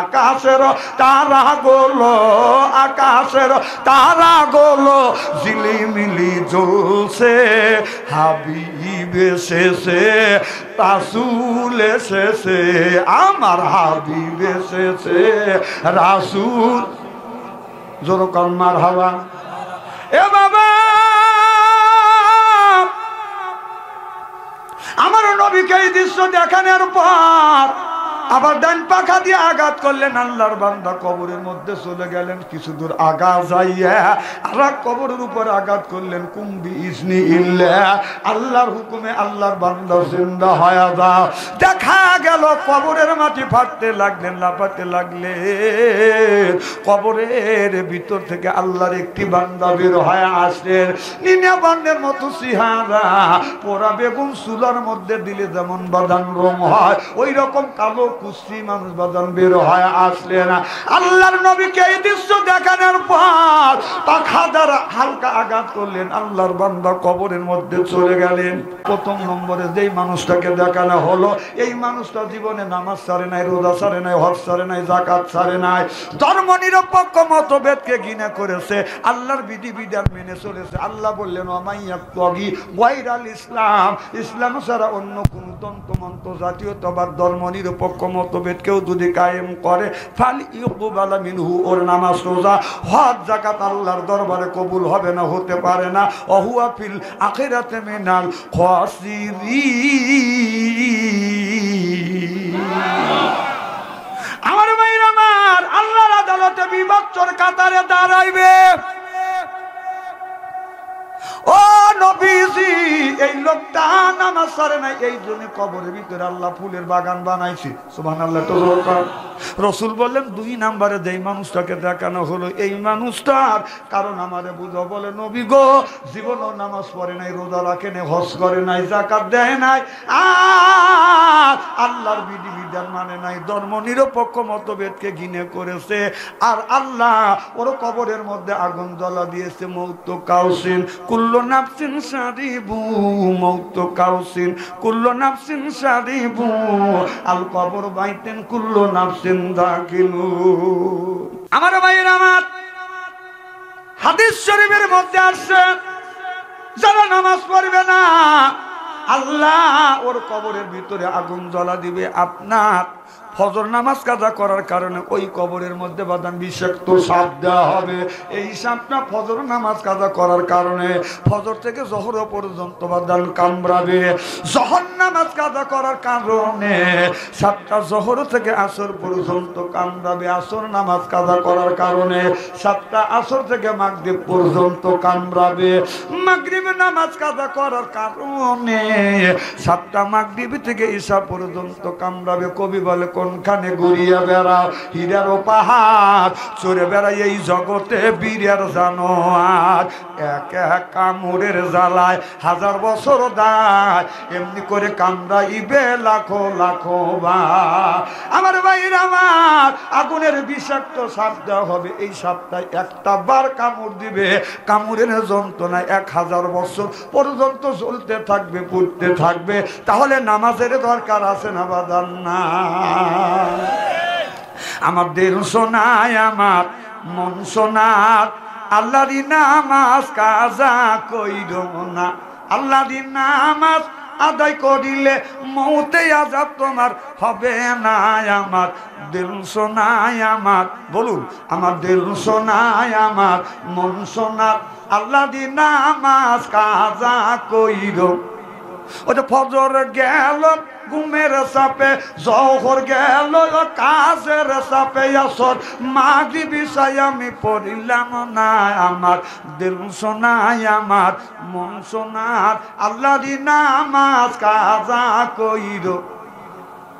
আকাশের তারাগুলো, আকাশের তারাগুলো ঝিলিমিলি জ্বলছে, হাবিব এসেছে, রাসূল এসেছে, আমার হাবিব এসেছে, রাসূল। জোরে কান মারহাবা। এ বাবা, আমার নবীকে এই দৃশ্য দেখানোর পর আবার ডান পাখা দিয়ে আঘাত করলেন। আল্লাহর বান্দা কবরের মধ্যে চলে গেলেন। কিছু দূর আগা যাইয়া আর কবরের উপর আঘাত করলেন। কুম্বি ইসনি ইল্লা, আল্লাহর হুকুমে আল্লাহর বান্দা জিন্দা হয়ে যাও। দেখা গেল কবরের মাটি ফাটতে লাগলেন, লাফাতে লাগলেন। কবরের ভিতর থেকে আল্লাহর একটি বান্দা বের হয়ে আসলেন। নিনা বান্দের মতো চেহারা, পোড়া বেগুন চুলার মধ্যে দিলে যেমন বাদান রং হয়, ওই রকম কালো কুস্তি মানুষ বাদান বের হয়ে আসলেন। আল্লাহর নবীকে এই দৃশ্য দেখানোর পর পাখা দ্বারা হালকা আঘাত করলেন। আল্লাহর বান্দা কবরের মধ্যে চলে গেলেন। প্রথম নম্বরে যেই মানুষটাকে দেখানো হলো, এই মানুষটা জীবনে নামাজ ছাড়ে নাই, রোজা ছাড়ে নাই, হজ ছাড়ে নাই, যাকাত ছাড়ে নাই, ধর্ম নিরপেক্ষ মতভেদকে ঘৃণা করেছে, আল্লাহর বিধিবিধান মেনে চলেছে। আল্লাহ বললেন ওয়ামাইয়াবতাগি গায়রাল ইসলাম, ইসলাম ছাড়া অন্য কোন তন্ত্রমন্ত্র জাতীয়তাবাদ ধর্ম নিরপেক্ষ মতভেদ কেউ যদি কায়েম করে, ফাল ইউকবালা মিনহু, ওর নামাজ রোজা হজ যাকাত আল্লাহর দরবারে কবুল হবে না, হতে পারে না। ওহুয়া ফিল আখিরাতে মিনাল খাসিরিন। আমার ভাইরা আমার, আল্লাহর আদালতে বিবাচ্চর কাতারে দাঁড়াইবে। ও নবীজি, এই লোকটা নামাজ ছাড়ে নাই, এই জন্য কবরের ভিতরে আল্লাহ ফুলের বাগান বানাইছে। সুবহানাল্লাহ। রসুল বললেন দুই নাম্বারে যেই মানুষটাকে দেখানো হলো, এই মানুষটার কারণ আমারে বুঝো। বলে নবী গো, জীবনও নামাজ পড়ে নাই, রোজা রাখে নাই, হজ করে নাই, যাকাত দেয় নাই, আর আল্লাহর বিধিবিধান মানে নাই, ধর্ম নিরপেক্ষ মতভেদকে ঘৃণা করেছে। আর আল্লাহ ওর কবরের মধ্যে আগুন জ্বালা দিয়েছে। মৌত কাউসিন কুল্লু নাফসিন সারিবু, মৌত কাউসিন কুল্লু নাফসিন সারিবু, আল কবর বাইতেন কুল্লু নাফসিন দাখিলু। আমার ভাইয়ের আমার, হাদিস শরীফের মধ্যে আসছে, যারা নামাজ পড়বে না আল্লাহ ওর কবরের ভিতরে আগুন জ্বালা দিবে। আপনার ফজর নামাজ কাজা করার কারণে ওই কবরের মধ্যে বাদান বিষাক্ত সাপ দেওয়া হবে। এই সাপটা ফজর নামাজ কাজা করার কারণে ফজর থেকে জোহর পর্যন্ত বাদান কামড়াবে। জোহর নামাজ কাজা করার কারণে সাপটা জোহর থেকে আসর পর্যন্ত কামড়াবে। আসর নামাজ কাজা করার কারণে সাপটা আসর থেকে মাগরিব পর্যন্ত কামড়াবে। মাগরিব নামাজ কাজা করার কারণে সাপটা মাগরিব থেকে ঈশা পর্যন্ত কামড়াবে। কবি বলে কোনখানে ঘুরিয়া বেড়াও হীরার পাহাড়, চড়ে বেড়াই এই জগতে বীরের জানোয়ার, এক এক কামড়ের জ্বালায় হাজার বছর দায়, এমনি করে কামড়াইবে লাখো লাখো বার। আমার ভাইরা আমার, আগুনের বিষাক্ত সাপ দেওয়া হবে। এই সাপটায় একটা বার কামড় দিবে, কামড়ের যন্ত্রণায় 1000 বছর পর্যন্ত জ্বলতে থাকবে, পুড়তে থাকবে। তাহলে নামাজের দরকার আছে না বাদান? না। আমার দিল শোনায়, আমার মন শোনার, আল্লাহরই নামাজ কাজা কইর না। আল্লাহরই নামাজ আদায় করিলে মৌতে আযাব তোমার হবে না। আমার দিল শোনায়, আমার বলুন, আমার দিল শোনায়, আমার মন শোনার, আল্লাহরই নামাজ কাজা কইর। ওই ফজর গেল ঘুমের চাপে, জোহর গেল কাজের চাপে, আসর মাগরিব ঈশা আমি পড়িলাম না। আমার দিল শোনায়, আমার মন শোনার, আল্লাহরই নামাজ কাজা কইর।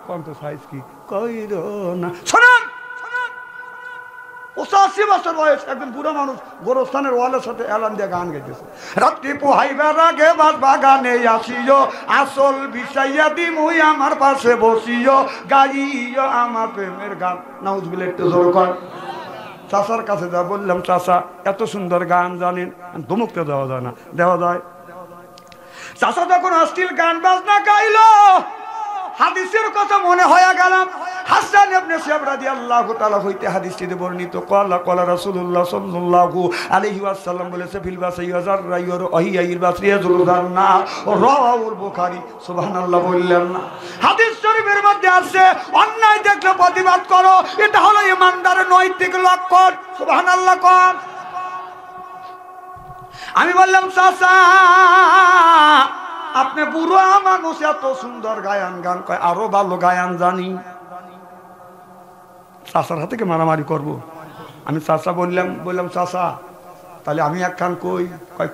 কত সাইজ কি কইর না। শোনান, 85 বছর বয়স একজন বুড়ো মানুষ গোরস্থানের ওয়ালের সাথে এলান দিয়ে গান গাইতেছে। রাত্রি পোহাইবার আগে বাস বাগানে আসিও, আসল বিষাইয়া দিমুই আমার পাশে বসিও, গাইও আমার প্রেমের গান। নাউজুবিল্লাহ, একটু জোর কর। চাচার কাছে যা বললাম, চাচা এত সুন্দর গান জানেন, ধমুকতে দেওয়া যায় না, দেওয়া যায়। চাচা যখন অশ্লীল গান বাজনা গাইল, হাদিসের কথা মনে হয়ে গেলাম। হাসান ইবনে সিয়াব রাদিয়াল্লাহু তাআলা হইতে হাদিসটিতে বর্ণিত ক্বালা ক্বালা রাসূলুল্লাহ সাল্লাল্লাহু আলাইহি ওয়াসাল্লাম বলেছে ফিল বাসাই ওয়াজাররা ওয়াহিয়াইল বাসরি যুলজান্না রাওয়াহুল বুখারী সুবহানাল্লাহ বললেন না হাদিস শরীফের মধ্যে আছে অন্যায় দেখলে প্রতিবাদ করো এটা হলো ঈমানদারের নৈতিক লক্ষণ সুবহানাল্লাহ কোন আমি বললাম চাচা আপনি বুড়ো মানুষ এত সুন্দর গায়ান গান কয় আরো ভালো গায়ান জানি চাচার হাতে কে মারামারি করবো আমি চাচা বললাম চাচা তাহলে আমি একখান কই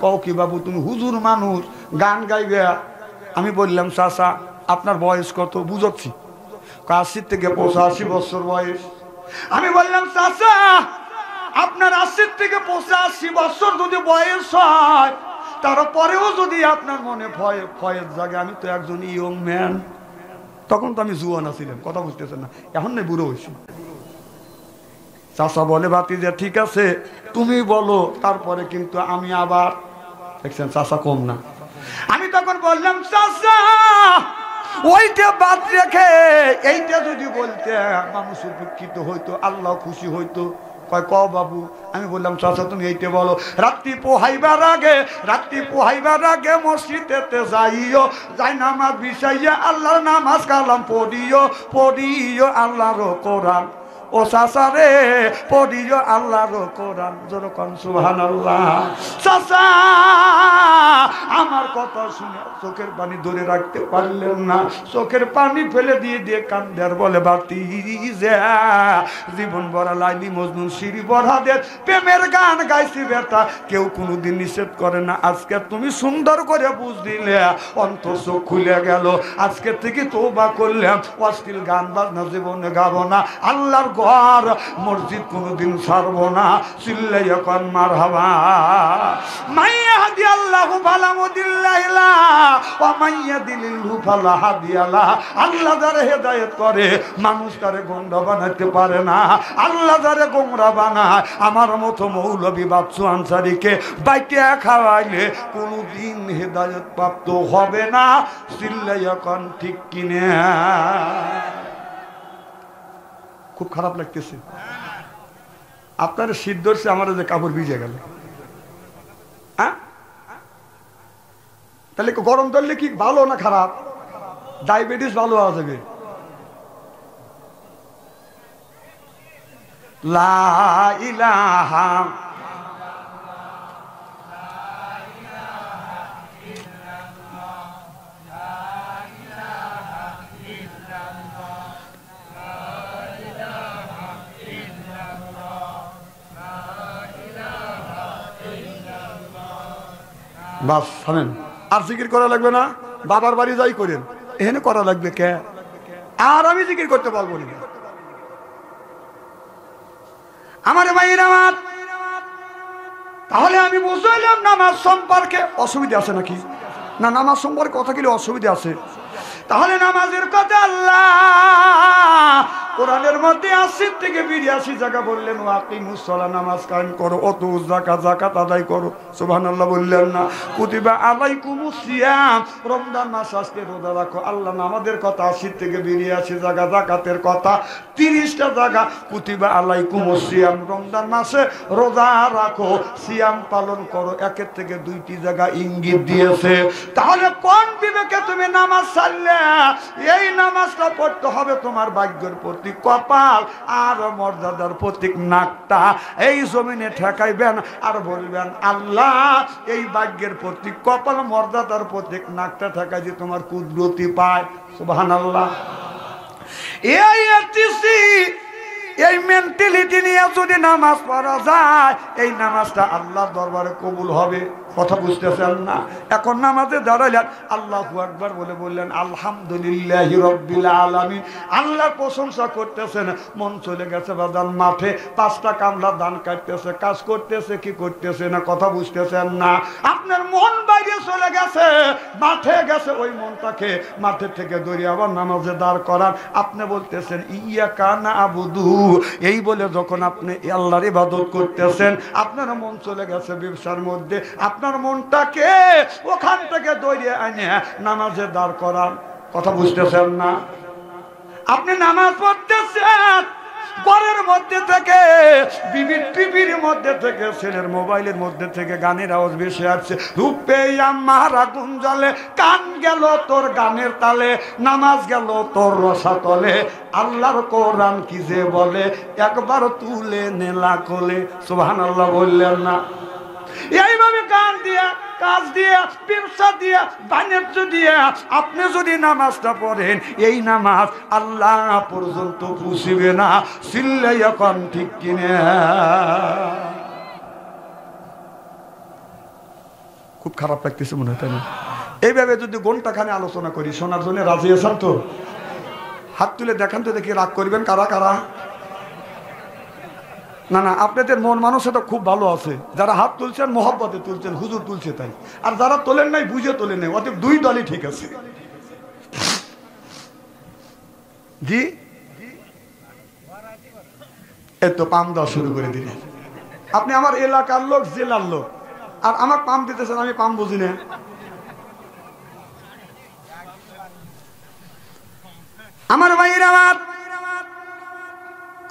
কও কি বাবু তুমি হুজুর মানুষ গান গাইবে আমি বললাম চাচা আপনার বয়স কত বুঝছি 80 থেকে 85 বছর বয়স আমি বললাম চাচা আপনার 80 থেকে 85 বছর যদি বয়স হয় তারপরেও যদি আপনার মনে ভয়ের জাগে আমি তো একজন ইয়ং ম্যান তখন তো আমি জুয়ান ছিলাম কথা বুঝতেছেন না এখন না বুড়ো হয়েছি চাচা বলে ভাতিজা ঠিক আছে তুমি বলো তারপরে কিন্তু আমি আবার দেখছেন চাচা কম না আমি তখন বললাম চাচা ওইটা বাদ রেখে এইটা যদি বলতে মানুষ উপকৃত হইতো আল্লাহ খুশি হইতো কয় ক বাবু আমি বললাম চাচা তুমি এইটা বলো রাত্রি পোহাইবার আগে মসজিদেতে যাইও যাই নামাজ বিছাইয়া আল্লাহর নামাজ কালাম পড়িও আল্লাহর কোরআন ও চাচা রে পড়িও আল্লাহর কোরআন যেরকম সুবহানাল্লাহ চাচা আমার কথা শুনে চোখের পানি ধরে রাখতে পারলেন না চোখের পানি ফেলে দিয়ে কান্দার বলে ভাতিজা জীবন ভরা লাইলি মজনু শিরি বরাদের প্রেমের গান গাইছি বেটা কেউ কোনোদিন নিষেধ করে না আজকে তুমি সুন্দর করে বুঝ দিলে অন্তর চোখ খুলে গেল আজকে থেকে তওবা করলাম অশ্লীল গান বাজনা জীবনে গাবো না আল্লাহর ঘর মসজিদ কোনোদিন ছাড়বো না চিল্লাইয়া কোন মারহাবা মাইয়া হাদি আল্লাহু ফালা মুদিল্লা লা ওয়া মাইয়া দিলিল্হু ফালা হাদিয়া লা আল্লাহ যারে হেদায়েত করে মানুষ তারে গোমরা বানাতে পারে না আল্লাহ যারে গোমরা বানায় আমার মতো মৌলভী বাচ্চু আনসারীকে বাইটা খাওয়াইলে কোনোদিন হেদায়েত প্রাপ্ত হবে না চিল্লাইয়া কোন ঠিক কিনা খুব খারাপ লাগতেছে আপনার শীত ধরছে আমার যে কাপড় ভিজে গেল হ্যাঁ তাহলে গরম ধরলে কি ভালো না খারাপ ডায়াবেটিস ভালো হওয়া যাবে লা ইলাহা বাস থামেন আর জিকির করা লাগবে না বাবার বাড়ি যাই করেন এখানে করা লাগবে কে আর আমি জিকির করতে পারবো না আমার ভাইয়ের আমার তাহলে আমি বুঝলাম নামাজ সম্পর্কে অসুবিধা আছে নাকি না নামাজ সম্পর্কে কথা গেলে অসুবিধা আছে তাহলে নামাজের কথা আল্লাহ কোরআনের মধ্যে 80 থেকে 82 জায়গা বললেন ওয়াকিমুস সালাহ নামাজ কায়েম করো অতু যাকাত আদায় করো সুবহানাল্লাহ বললেন না কুতিবা আলাইকুমুস সিয়াম রমজান মাস আজকে রোজা রাখো আল্লাহ নামাজের কথা 80 থেকে 82 জায়গা যাকাতের কথা 30টা জায়গা কুতিবা আলাইকুমুস সিয়াম রমজান মাসে রোজা রাখো সিয়াম পালন করো একের থেকে 2টি জায়গা ইঙ্গিত দিয়েছে তাহলে কোন বিবেকে তুমি নামাজ ছাড়লে এই নামাজটা পড়তে হবে তোমার ভাগ্যের প্রতীক কপাল আর মর্যাদার প্রতীক নাকটা এই জমিনে ঠেকাইবেন আর বলবেন আল্লাহ এই ভাগ্যের প্রতীক কপাল মর্যাদার প্রতীক নাকটা ঠেকাই যে তোমার কুদরতি পায় সুবহানাল্লাহ এই মেন্টালিটি নিয়ে যদি নামাজ পড়া যায় এই নামাজটা আল্লাহর দরবারে কবুল হবে কথা বুঝতেছেন না এখন নামাজে দাঁড়াইলেন আল্লাহু আকবার বলে বললেন আলহামদুলিল্লাহি রাব্বিল আলামিন আল্লাহর প্রশংসা করতেছেন মন চলে গেছে বাজান মাঠে 5টা কামলা ধান কাটতেছে কাজ করতেছে কি করতেছে না কথা বুঝতেছেন না আপনার মন বাইরে চলে গেছে মাঠে গেছে ওই মনটাকে মাঠে থেকে ধরে আবার নামাজে দাঁড় করান আপনি বলতেছেন ইয়াকা নাবুদু এই বলে যখন আপনি আল্লাহর ইবাদত করতেছেন আপনার মন চলে গেছে ব্যবসার মধ্যে আপনার মনটাকে ওখান থেকে দৌড়িয়ে আনে নামাজে দাঁড় করান কথা বুঝতেছেন না আপনি নামাজ পড়তেছেন, ঘরের মধ্যে থেকে, বিবির টিভির মধ্যে থেকে, ছেলের মোবাইলের মধ্যে থেকে গানের আওয়াজ ভেসে আসছে, রূপে আমার আগুন জ্বলে, কান গেল তোর গানের তালে, নামাজ গেল তোর রসাতলে, আল্লাহর কোরআন কি যে বলে, একবার তুলে নেলা কোলে। সুবহানাল্লাহ বললেন না? এইভাবে কান দিয়া, কাজ দিয়া, ব্যবসা দিয়া, বাণিজ্য দিয়া আপনি যদি নামাজটা পড়েন, এই নামাজ আল্লাহ পর্যন্ত পৌঁছিবে না। চিল্লাই এখন ঠিক কিনা? খুব খারাপ লাগতেছে মনে হয়, তাই না? এইভাবে যদি ঘন্টাখানে আলোচনা করি, শোনার জন্য রাজি আছেন তো? হাত তুলে দেখান তো দেখি, রাগ করবেন কারা কারা? না না, আপনাদের মন মানসিকতা খুব ভালো আছে। যারা হাত তুলছেন মহব্বতে তুলছেন, হুজুর তুলছে তাই। আর যারা তোলেন নাই বুঝে তোলেন নাই, অতএব দুই দলই ঠিক আছে। জি, এই তো পাম দেওয়া শুরু করে দিলেন। আপনি আমার এলাকার লোক, জেলার লোক, আর আমার পাম দিতেছেন, আমি পাম বুঝি না। আমার ভাইয়ের, আমার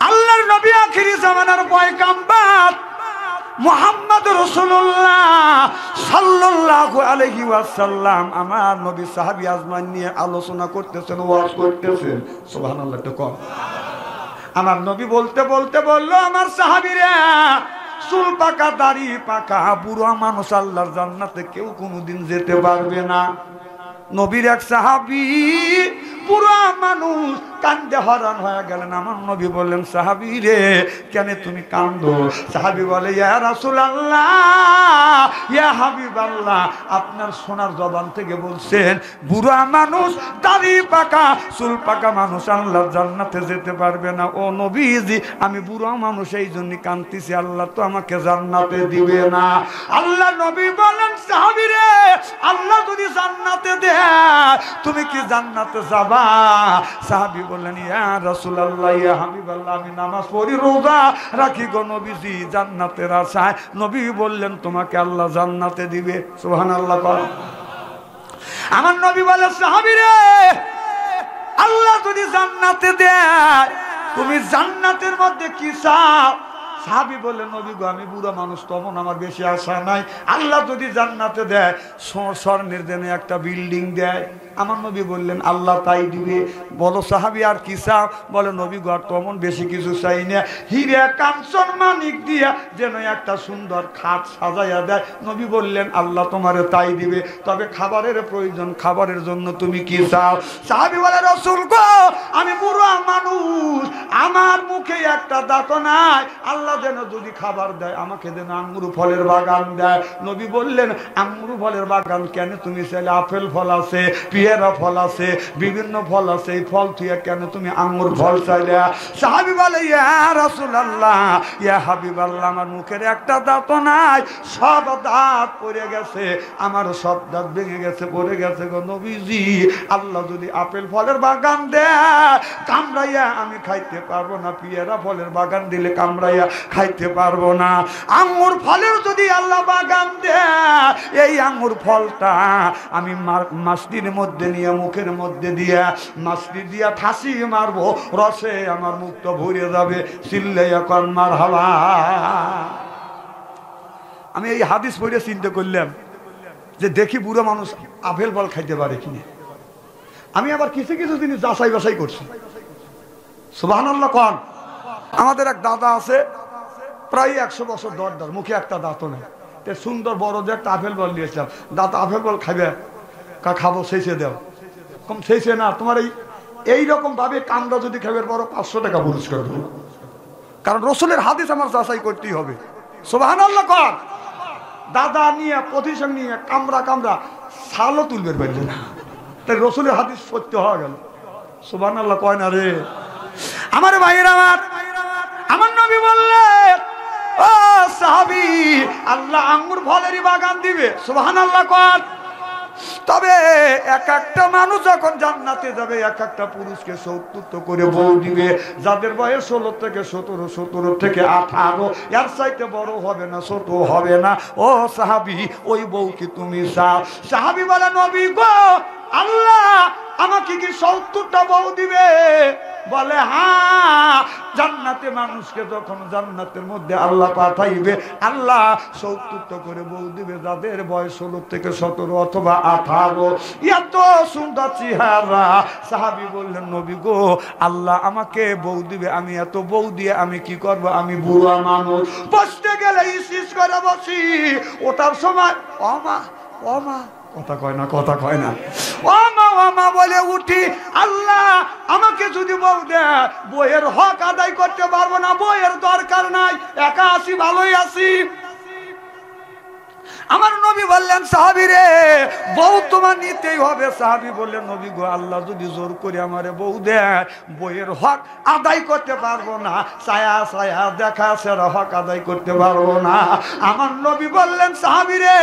আল্লাহর নবী আখিরি জামানার পয়গাম্বর মুহাম্মদ রাসূলুল্লাহ সাল্লাল্লাহু আলাইহি ওয়াসাল্লাম, আমার নবী সাহাবী আজমান নিয়ে আলোচনা করতেছেন, ওয়াজ করতেছেন। সুবহানাল্লাহ তো কম। আমার নবী বলতে বলতে বলল, আমার সাহাবীরা, চুল পাকা, দাড়ি পাকা, বুড়ো মানুষ আল্লাহর জান্নাতে কেউ কোনোদিন যেতে পারবে না। নবীর এক সাহাবী বুড়ো মানুষ কান্দে হরান হয়ে গেলেন। আমার নবী বললেন, সাহাবী রে, কেন তুমি কান্দো? সাহাবী বলে, ইয়া রাসূলুল্লাহ, ইয়া হাবিবাল্লাহ, আপনার সোনার জবান থেকে বলছেন বুড়ো মানুষ, দাড়ি পাকা, চুল পাকা মানুষ আল্লাহর জান্নাতে যেতে পারবে না। ও নবীজি, আমি বুড়ো মানুষ, এই জন্য কাঁদতেছি, আল্লাহ তো আমাকে জান্নাতে দিবে না। আল্লাহ নবী বলেন, সাহাবী রে, আল্লাহ যদি জান্নাতে দেয়, তুমি কি জান্নাতে যাবা? সাহাবী বললেন, ইয়া রাসূলুল্লাহ, ইয়া হাবিবাল্লাহ, আমি নামাজ পড়ি, রোজা রাখি গো নবীজি, জান্নাতের আশায়। নবী বললেন, তোমাকে আল্লাহ জান্নাতে দিবে। সুবহানাল্লাহ। আমার নবী বলে, সাহাবী রে, আল্লাহ যদি জান্নাতে দেয়, তুমি জান্নাতের মধ্যে কি চাও? সাহাবী বললেন, নবী গো, আমি বুড়া মানুষ, তখন আমার বেশি আশা নাই। আল্লাহ যদি জান্নাতে দেয়, স্বর্ণের জন্য একটা বিল্ডিং দেয়। আমার নবী বললেন, আল্লাহ তাই দিবে। বলো সাহাবী, আর কি চাও? বলে, নবী গো, আর তেমন বেশি কিছু চাই না, হীরা কাঞ্চন মানিক দিয়া যেন একটা সুন্দর খাট সাজাইয়া দেয়। নবী বললেন, আল্লাহ তোমারে তাই দিবে, তবে খাবারের প্রয়োজন, খাবারের জন্য তুমি কি চাও? সাহাবী বলে, রাসূল গো, আমি বুড়া মানুষ, আমার মুখে একটা দাঁত নাই, আল্লাহ যেন যদি খাবার দেয়, আমাকে যেন আঙ্গুর ফলের বাগান দেয়। নবী বললেন, আঙ্গুর ফলের বাগান কেন তুমি চাইলে? আপেল ফল আছে, পেয়ারা ফল আছে, বিভিন্ন ফল আছে, এই ফল তুই কেন তুমি আঙ্গুর ফল চাইলে? সাহাবী বলে, ইয়া রাসূলুল্লাহ, ইয়া হাবিবাল্লাহ, আমার মুখের একটা দাঁত নাই, সব দাঁত পড়ে গেছে, আমার সব দাঁত ভেঙে গেছে, পড়ে গেছে গো নবীজি। আল্লাহ যদি আপেল ফলের বাগান দেয়, কামড়াইয়া আমি খাইতে পারবো না, পেয়ারা ফলের বাগান দিলে কামড়াইয়া খাইতে পারবো না। আঙ্গুর ফলের যদি আল্লাহ বাগান দেয়, এই আঙ্গুর ফলটা আমি মাছটির মধ্যে নিয়ে, মুখের মধ্যে দিয়া, মাছটি দিয়া ফাঁসি মারবো, রসে আমার মুখটা ভরে যাবে। চিল্লাইয়া কর মারহাবা। আমি এই হাদিস পড়ে চিন্তা করলাম যে দেখি বুড়ো মানুষ আপেল ফল খাইতে পারে কিনা। আমি আবার কিছু কিছু জিনিস যাচাই বাছাই করছি। সুবহানাল্লাহ কোন। আমাদের এক দাদা আছে, প্রায় 100 বছর দরদার, মুখে একটা দাঁতও নেই। সুন্দর বড় যে একটা আপেল বল দিয়েছিলাম, দাঁত আপেল বল খাবে? খাবো, শেষে দেও। কম শেষে না, তোমার এইরকম ভাবে কামড়া যদি খাবে, বড় 500 টাকা পুরস্কার দেবো। কারণ রসুলের হাদিস আমার যাচাই করতেই হবে। সুবহানাল্লাহ কর। দাদা নিয়ে, প্রতিষ্ঠান নিয়ে কামড়া কামড়া ছালও তুলবে পারবে না, তাই রসুলের হাদিস সত্য হয়ে গেল। সুবহানাল্লাহ কয় না রে আমার ভাইয়েরা। আমার নবী বললেন, ও সাহাবী, আল্লাহ আঙ্গুর ফলেরই বাগান দিবে। সুবহানাল্লাহ কর। তবে এক একটা মানুষ যখন জান্নাতে যাবে, এক একটা পুরুষকে 70 করে বউ দিবে, যাদের বয়স 16 থেকে 17, 17 থেকে 18, এর চাইতে বড় হবে না, ছোট হবে না। ও সাহাবী, ওই বউ কি তুমি চাও? সাহাবী বলে, নবী গো, আল্লাহ আমাকে কি 70টা বউ দিবে? বলে হ্যাঁ। জান্নাতে মানুষকে যখন জান্নাতের মধ্যে আল্লাহ পাঠাইবে, আল্লাহ 70টা করে বউ দিবে, যাদের বয়স 16 থেকে 17 অথবা 18। এত সুন্দর চেহারা। সাহাবী বললেন, নবী গো, আল্লাহ আমাকে বউ দিবে, আমি এত বউ দিয়ে আমি কি করব? আমি বুড়া মানুষ, বসতে গেলে ইস করে বসি, ওটার সময় অমা অমা কথা কয় না, কথা কয় না, অমা অমা বলে উঠি। আল্লাহ আমাকে যদি বউ দেয়, বইয়ের হক আদায় করতে পারবো না, বইয়ের দরকার নাই, একা আছি, ভালোই আছি। আমার নবী বললেন, সাহাবী রে, বউ তোমার নিতেই হবে। সাহাবী বললেন, নবী গো, আল্লাহ যদি জোর করে আমারে বউ দেয়, বইয়ের হক আদায় করতে পারবো না, ছায়া ছায়া দেখা সেরা হক আদায় করতে পারবো না। আমার নবী বললেন, সাহাবী রে,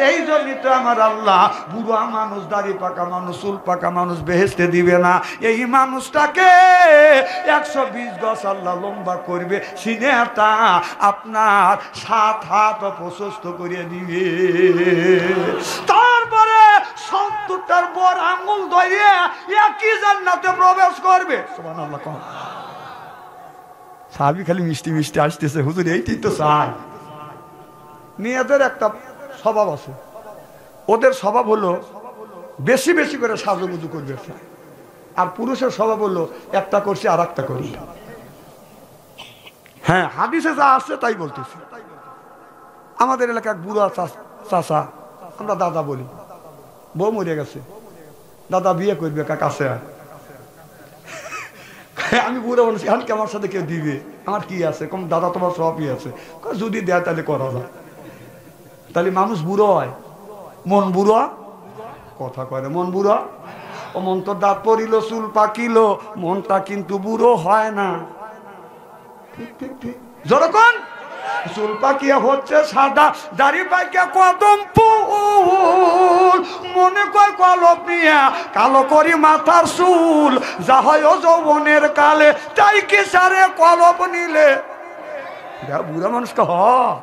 এই জন্যই তো আমার আল্লাহ বুড়া মানুষ, দাড়ি পাকা মানুষ, চুল পাকা মানুষ বেহেশতে দিবে না। এই মানুষটাকে 120 গজ আল্লাহ লম্বা করবে, সিনেটা আপনার 7 হাত প্রশস্ত করে দিবে। তারপরে 70টার বর আঙ্গুল ধরে একই জান্নাতে প্রবেশ করবে। সুবহানাল্লাহ। সাহাবী খালি মিষ্টি মিষ্টি আসতেছে, হুজুর এইটাই তো চাই। মেয়েদের একটা স্বভাব আছে, ওদের স্বভাব হলো বেশি বেশি করে সাজুগুজু করবে, আর পুরুষের স্বভাব হলো একটা করছে আর একটা করি। হ্যাঁ, হাদিসে যা আসছে তাই বলতেছি। আমাদের এলাকায় বুড়া চাচা, আমরা দাদা বলি, বউ মরে গেছে, দাদা বিয়ে করবে, কাছে আমি বুড়ো মানুষ, এখন কি আমার সাথে কেউ দিবে? আমার কি আছে? কম দাদা তোমার সবই আছে, যদি দেয় তাহলে করা যায়। তাহলে মানুষ বুড়ো হয়, মন বুড়ো, কথা কয় না, মন বুড়ো। ও মন তো দাঁত পড়িল, চুল পাকিল, মনটা কিন্তু বুড়ো হয় না। ঠিক ঠিক ঠিক। যখন চুল পাকিয়া হচ্ছে সাদা, দাড়ি পাইকা কদম ফুল, মনে কয় কলপ নিয়া কালো করি মাথার চুল, যা হয় যৌবনের কালে তাই কি সারে কলপ নিলে। বুড়া মানুষটা হয়